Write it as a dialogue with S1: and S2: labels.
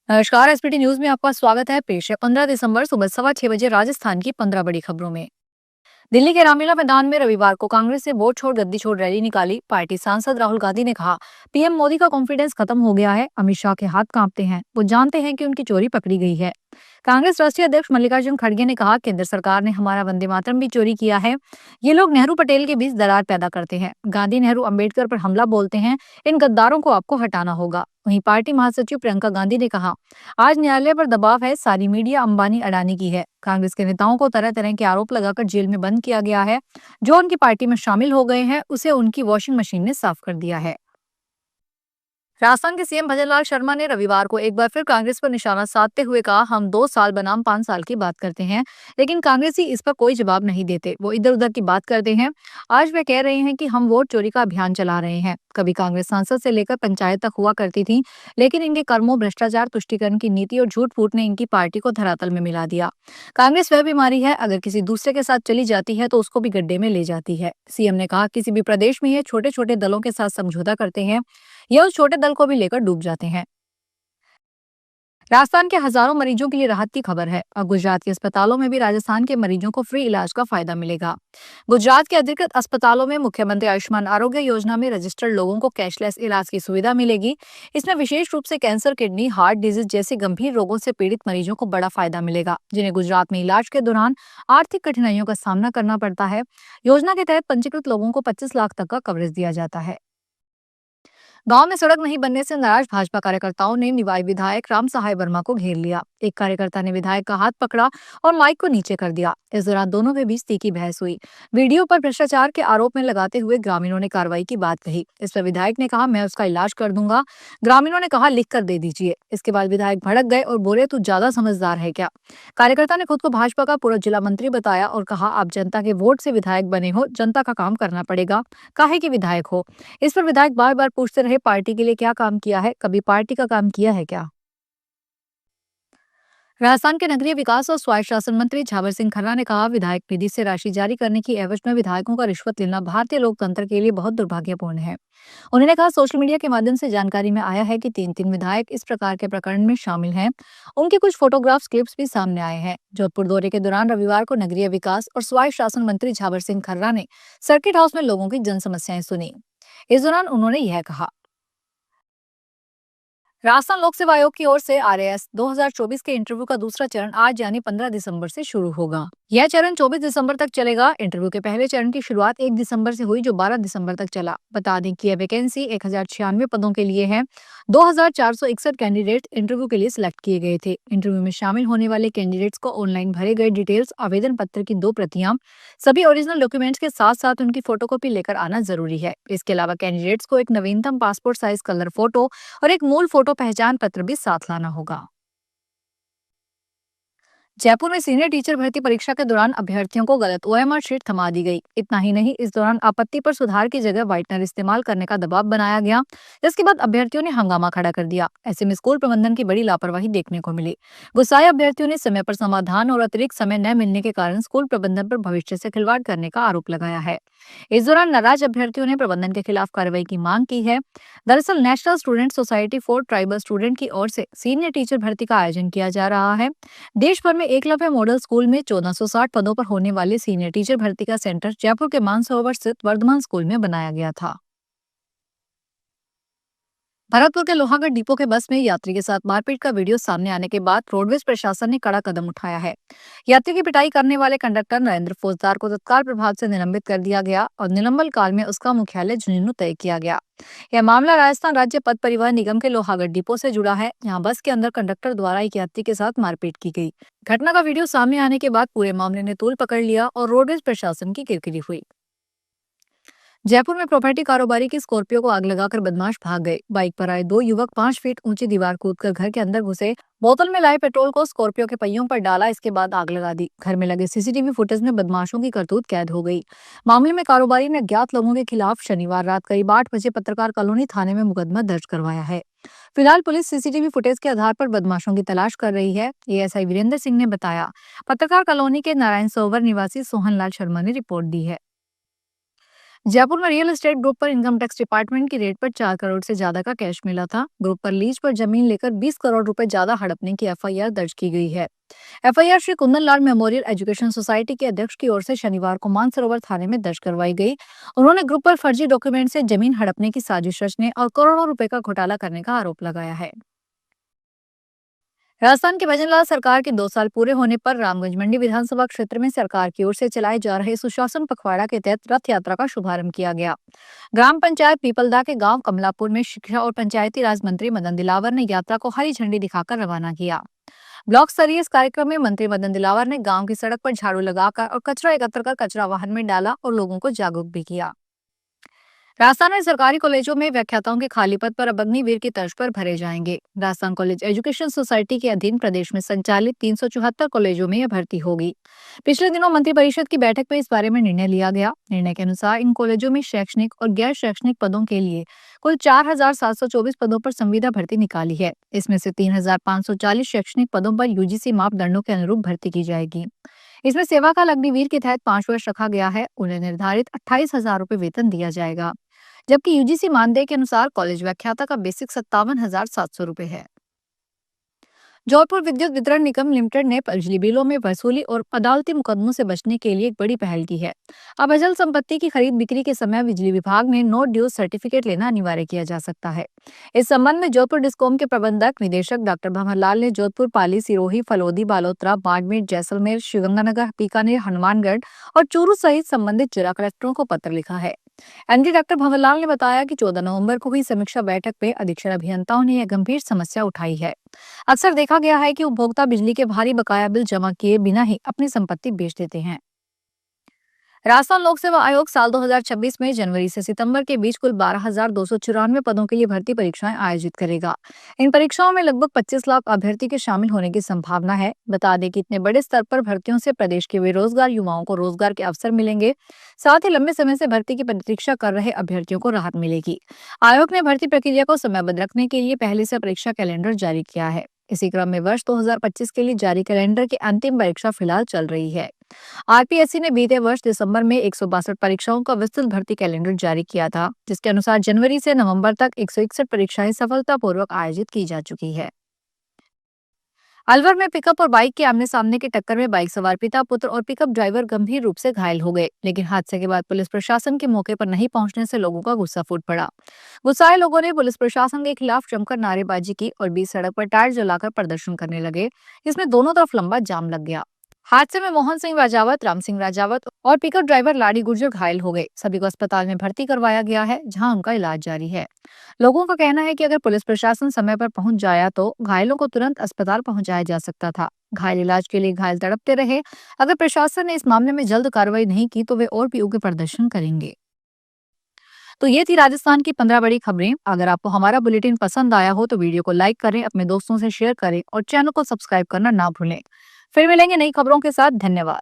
S1: नमस्कार। SPT news में आपका स्वागत है। पेश है 15 दिसंबर सुबह 6:15 बजे राजस्थान की 15 बड़ी खबरों में। दिल्ली के रामलीला मैदान में रविवार को कांग्रेस से वोट छोड़ गद्दी छोड़ रैली निकाली। पार्टी सांसद राहुल गांधी ने कहा, पीएम मोदी का कॉन्फिडेंस खत्म हो गया है। अमित शाह के हाथ कांपते हैं, वो जानते हैं कि उनकी चोरी पकड़ी गई है। कांग्रेस राष्ट्रीय अध्यक्ष मल्लिकार्जुन खड़गे ने कहा, केंद्र सरकार ने हमारा वंदे मातरम भी चोरी किया है। ये लोग नेहरू पटेल के बीच दरार पैदा करते हैं। गांधी नेहरू अंबेडकर पर हमला बोलते हैं। इन गद्दारों को आपको हटाना होगा। वहीं पार्टी महासचिव प्रियंका गांधी ने कहा, आज न्यायालय पर दबाव है। सारी मीडिया अंबानी अडानी की है। कांग्रेस के नेताओं को तरह तरह के आरोप लगाकर जेल में बंद किया गया है। जो उनकी पार्टी में शामिल हो गए हैं, उसे उनकी वॉशिंग मशीन ने साफ कर दिया है। राजस्थान के सीएम भजनलाल शर्मा ने रविवार को एक बार फिर कांग्रेस पर निशाना साधते हुए कहा, हम 2 साल बनाम 5 साल की बात करते हैं, लेकिन कांग्रेसी इस पर कोई जवाब नहीं देते। वो इधर उधर की बात करते हैं। आज वे कह रहे हैं कि हम वोट चोरी का अभियान चला रहे हैं। कभी कांग्रेस सांसद से लेकर पंचायत तक हुआ करती थी, लेकिन इनके कर्मों, भ्रष्टाचार, तुष्टीकरण की नीति और झूठ फूट ने इनकी पार्टी को धरातल में मिला दिया। कांग्रेस वह बीमारी है, अगर किसी दूसरे के साथ चली जाती है तो उसको भी गड्ढे में ले जाती है। सीएम ने कहा, किसी भी प्रदेश में ये छोटे छोटे दलों के साथ समझौता करते हैं, ये उस छोटे दल को भी लेकर डूब जाते हैं। राजस्थान के हजारों मरीजों के लिए राहत की खबर है। और गुजरात के अस्पतालों में भी राजस्थान के मरीजों को फ्री इलाज का फायदा मिलेगा। गुजरात के अधिकृत अस्पतालों में मुख्यमंत्री आयुष्मान आरोग्य योजना में रजिस्टर्ड लोगों को कैशलेस इलाज की सुविधा मिलेगी। इसमें विशेष रूप से कैंसर, किडनी, हार्ट डिजीज जैसे गंभीर रोगों से पीड़ित मरीजों को बड़ा फायदा मिलेगा, जिन्हें गुजरात में इलाज के दौरान आर्थिक कठिनाइयों का सामना करना पड़ता है। योजना के तहत पंजीकृत लोगों को 25 लाख तक का कवरेज दिया जाता है। गांव में सड़क नहीं बनने से नाराज भाजपा कार्यकर्ताओं ने निवाई विधायक राम सहाय वर्मा को घेर लिया। एक कार्यकर्ता ने विधायक का हाथ पकड़ा और माइक को नीचे कर दिया। इस दौरान दोनों के बीच तीखी बहस हुई। वीडियो पर भ्रष्टाचार के आरोप में लगाते हुए ग्रामीणों ने कार्रवाई की बात कही। इस पर विधायक ने कहा, मैं उसका इलाज कर दूंगा। ग्रामीणों ने कहा, लिख कर दे दीजिए। इसके बाद विधायक भड़क गए और बोले, तू ज्यादा समझदार है क्या। कार्यकर्ता ने खुद को भाजपा का पूर्व जिला मंत्री बताया और कहा, आप जनता के वोट से विधायक बने हो, जनता का काम करना पड़ेगा, काहे की विधायक हो। इस पर विधायक बार बार पूछते रहे, पार्टी के लिए क्या काम किया है, कभी पार्टी का काम किया है क्या। राजस्थान के नगरीय विकास और स्वायत्त शासन मंत्री झावर सिंह खन्ना ने कहा, विधायक निधि से राशि जारी करने की एवज में विधायकों का रिश्वत लेना भारतीय लोकतंत्र के लिए बहुत दुर्भाग्यपूर्ण है। उन्होंने कहा, सोशल मीडिया के माध्यम से जानकारी में आया है कि 3 विधायक इस प्रकार के प्रकरण में शामिल हैं। उनके कुछ फोटोग्राफ्स, क्लिप्स भी सामने आए हैं। जोधपुर दौरे के दौरान रविवार को नगरीय विकास और स्वायत्त शासन मंत्री झावर सिंह खन्ना ने सर्किट हाउस में लोगों की जन समस्याएं सुनी। इस दौरान उन्होंने यह कहा, राजस्थान लोक सेवा आयोग की ओर से आरएएस 2024 के इंटरव्यू का दूसरा चरण आज यानी 15 दिसंबर से शुरू होगा। यह चरण 24 दिसंबर तक चलेगा। इंटरव्यू के पहले चरण की शुरुआत 1 दिसंबर से हुई, जो 12 दिसंबर तक चला। बता दें कि यह वैकेंसी 1096 पदों के लिए है। 2461 कैंडिडेट इंटरव्यू के लिए सिलेक्ट किए गए थे। इंटरव्यू में शामिल होने वाले कैंडिडेट्स को ऑनलाइन भरे गए डिटेल्स, आवेदन पत्र की 2 प्रतियां, सभी ओरिजिनल डॉक्यूमेंट्स के साथ साथ उनकी फोटोकॉपी लेकर आना जरूरी है। इसके अलावा कैंडिडेट्स को एक नवीनतम पासपोर्ट साइज कलर फोटो और एक मूल फोटो पहचान पत्र भी साथ लाना होगा। जयपुर में सीनियर टीचर भर्ती परीक्षा के दौरान अभ्यर्थियों को गलत ओएमआर शीट थमा दी गई। इतना ही नहीं, इस दौरान आपत्ति पर सुधार की जगह व्हाइटनर इस्तेमाल करने का दबाव बनाया गया, जिसके बाद अभ्यर्थियों ने हंगामा खड़ा कर दिया। ऐसे में स्कूल प्रबंधन की बड़ी लापरवाही देखने को मिली। गुस्साए अभ्यर्थियों ने समय पर समाधान और अतिरिक्त समय न मिलने के कारण स्कूल प्रबंधन पर भविष्य से खिलवाड़ करने का आरोप लगाया है। इस दौरान नाराज अभ्यर्थियों ने प्रबंधन के खिलाफ कार्रवाई की मांग की है। दरअसल national student society for tribal student की ओर से सीनियर टीचर भर्ती का आयोजन किया जा रहा है। देश भर में एकलव्य मॉडल स्कूल में 1460 पदों पर होने वाले सीनियर टीचर भर्ती का सेंटर जयपुर के मानसरोवर स्थित वर्धमान स्कूल में बनाया गया था। भरतपुर के लोहागढ़ डिपो के बस में यात्री के साथ मारपीट का वीडियो सामने आने के बाद रोडवेज प्रशासन ने कड़ा कदम उठाया है। यात्री की पिटाई करने वाले कंडक्टर नरेंद्र फौजदार को तत्काल प्रभाव से निलंबित कर दिया गया और निलंबन काल में उसका मुख्यालय झुंझुनू तय किया गया। यह मामला राजस्थान राज्य पथ परिवहन निगम के लोहागढ़ डिपो से जुड़ा है। यहाँ बस के अंदर कंडक्टर द्वारा एक यात्री के साथ मारपीट की गई। घटना का वीडियो सामने आने के बाद पूरे मामले ने तूल पकड़ लिया और रोडवेज प्रशासन की किरकिरी हुई। जयपुर में प्रॉपर्टी कारोबारी की स्कॉर्पियो को आग लगाकर बदमाश भाग गए। बाइक पर आए 2 युवक 5 फीट ऊंची दीवार कूदकर घर के अंदर घुसे, बोतल में लाए पेट्रोल को स्कॉर्पियो के पहियों पर डाला, इसके बाद आग लगा दी। घर में लगे सीसीटीवी फुटेज में बदमाशों की करतूत कैद हो गई। मामले में कारोबारी ने अज्ञात लोगों के खिलाफ शनिवार रात करीब 8 बजे पत्रकार कॉलोनी थाने में मुकदमा दर्ज करवाया है। फिलहाल पुलिस सीसीटीवी फुटेज के आधार पर बदमाशों की तलाश कर रही है। एएसआई वीरेंद्र सिंह ने बताया। पत्रकार कॉलोनी के नारायण सरोवर निवासी सोहन लाल शर्मा ने रिपोर्ट दी है। जयपुर में रियल एस्टेट ग्रुप पर इनकम टैक्स डिपार्टमेंट की रेड पर 4 करोड़ से ज्यादा का कैश मिला था। ग्रुप पर लीज पर जमीन लेकर 20 करोड़ रुपए ज्यादा हड़पने की एफआईआर दर्ज की गई है। FIR Shri Kundan Lal memorial education society के अध्यक्ष की ओर से शनिवार को मानसरोवर थाने में दर्ज करवाई गई। उन्होंने ग्रुप पर फर्जी डॉक्यूमेंट से जमीन हड़पने की साजिश रचने और करोड़ों रुपए का घोटाला करने का आरोप लगाया है। राजस्थान के भजनलाल सरकार के 2 साल पूरे होने पर रामगंज मंडी विधानसभा क्षेत्र में सरकार की ओर से चलाए जा रहे सुशासन पखवाड़ा के तहत रथ यात्रा का शुभारंभ किया गया। ग्राम पंचायत पीपलदा के गांव कमलापुर में शिक्षा और पंचायती राज मंत्री मदन दिलावर ने यात्रा को हरी झंडी दिखाकर रवाना किया। ब्लॉक स्तरीय इस कार्यक्रम में मंत्री मदन दिलावर ने गांव की सड़क पर झाड़ू लगाकर और कचरा एकत्र कर कचरा वाहन में डाला और लोगों को जागरूक भी किया। राजस्थान में सरकारी कॉलेजों में व्याख्याताओं के खाली पद पर अब अग्निवीर की तर्ज पर भरे जाएंगे। राजस्थान कॉलेज एजुकेशन सोसाइटी के अधीन प्रदेश में संचालित 374 कॉलेजों में यह भर्ती होगी। पिछले दिनों मंत्रिपरिषद की बैठक में इस बारे में निर्णय लिया गया। निर्णय के अनुसार इन कॉलेजों में शैक्षणिक और गैर शैक्षणिक पदों के लिए कुल 4,724 पदों पर संविदा भर्ती निकाली है। इसमें से 3,540 शैक्षणिक पदों पर यूजीसी मापदंडों के अनुरूप भर्ती की जाएगी। इसमें सेवा काल अग्निवीर के तहत 5 वर्ष रखा गया है। उन्हें निर्धारित 28,000 रुपए वेतन दिया जाएगा, जबकि यूजीसी मानदेय के अनुसार कॉलेज व्याख्याता का बेसिक 57,700 रुपए है। जौनपुर विद्युत वितरण निगम लिमिटेड ने बिजली बिलों में वसूली और अदालती मुकदमों से बचने के लिए एक बड़ी पहल की है। अब अचल संपत्ति की खरीद बिक्री के समय बिजली विभाग में नो ड्यूज सर्टिफिकेट लेना अनिवार्य किया जा सकता है। इस संबंध में जोधपुर डिस्कॉम के प्रबंधक निदेशक डॉक्टर भंवरलाल ने जोधपुर, पाली, सिरोही, फलोदी, बालोतरा, बाड़मेर, जैसलमेर, श्रीगंगानगर, बीकानेर, हनुमानगढ़ और चूरू सहित संबंधित जिला कलेक्टरों को पत्र लिखा है। एमडी डॉक्टर भंवरलाल ने बताया कि 14 नवंबर को हुई समीक्षा बैठक में अधीक्षण अभियंताओं ने यह गंभीर समस्या उठाई है। अक्सर देखा गया है कि उपभोक्ता बिजली के भारी बकाया बिल जमा किए बिना ही अपनी संपत्ति बेच देते हैं। राजस्थान लोक सेवा आयोग साल 2026 में जनवरी से सितंबर के बीच कुल 12,294 पदों के लिए भर्ती परीक्षाएं आयोजित करेगा। इन परीक्षाओं में लगभग 25 लाख अभ्यर्थी के शामिल होने की संभावना है। बता दें कि इतने बड़े स्तर पर भर्तियों से प्रदेश के बेरोजगार युवाओं को रोजगार के अवसर मिलेंगे, साथ ही लंबे समय से भर्ती की प्रतीक्षा कर रहे अभ्यर्थियों को राहत मिलेगी। आयोग ने भर्ती प्रक्रिया को समयबद्ध रखने के लिए पहले से परीक्षा कैलेंडर जारी किया है। इसी क्रम में वर्ष 2025 के लिए जारी कैलेंडर की अंतिम परीक्षा फिलहाल चल रही है। आरपीएससी ने बीते वर्ष दिसंबर में 162 परीक्षाओं का विस्तृत भर्ती कैलेंडर जारी किया था, जिसके अनुसार जनवरी से नवंबर तक 161 परीक्षाएं सफलतापूर्वक आयोजित की जा चुकी है। अलवर में पिकअप और बाइक के आमने सामने की टक्कर में बाइक सवार पिता पुत्र और पिकअप ड्राइवर गंभीर रूप से घायल हो गए, लेकिन हादसे के बाद पुलिस प्रशासन के मौके पर नहीं पहुंचने से लोगों का गुस्सा फूट पड़ा। गुस्साए लोगों ने पुलिस प्रशासन के खिलाफ जमकर नारेबाजी की और बीच सड़क पर टायर जलाकर प्रदर्शन करने लगे, जिसमें दोनों तरफ लंबा जाम लग गया। हादसे में मोहन सिंह राजावत, राम सिंह राजावत और पिकअप ड्राइवर लाड़ी गुर्जर घायल हो गए। सभी को अस्पताल में भर्ती करवाया गया है, जहां उनका इलाज जारी है। लोगों का कहना है कि अगर पुलिस प्रशासन समय पर पहुंच जाया तो घायलों को तुरंत अस्पताल पहुंचाया जा सकता था। घायल इलाज के लिए घायल तड़पते रहे। अगर प्रशासन ने इस मामले में जल्द कार्रवाई नहीं की तो वे और भी उग्र प्रदर्शन करेंगे। तो ये थी राजस्थान की 15 बड़ी खबरें। अगर आपको हमारा बुलेटिन पसंद आया हो तो वीडियो को लाइक करें, अपने दोस्तों से शेयर करें और चैनल को सब्सक्राइब करना ना भूलें। फिर मिलेंगे नई खबरों के साथ। धन्यवाद।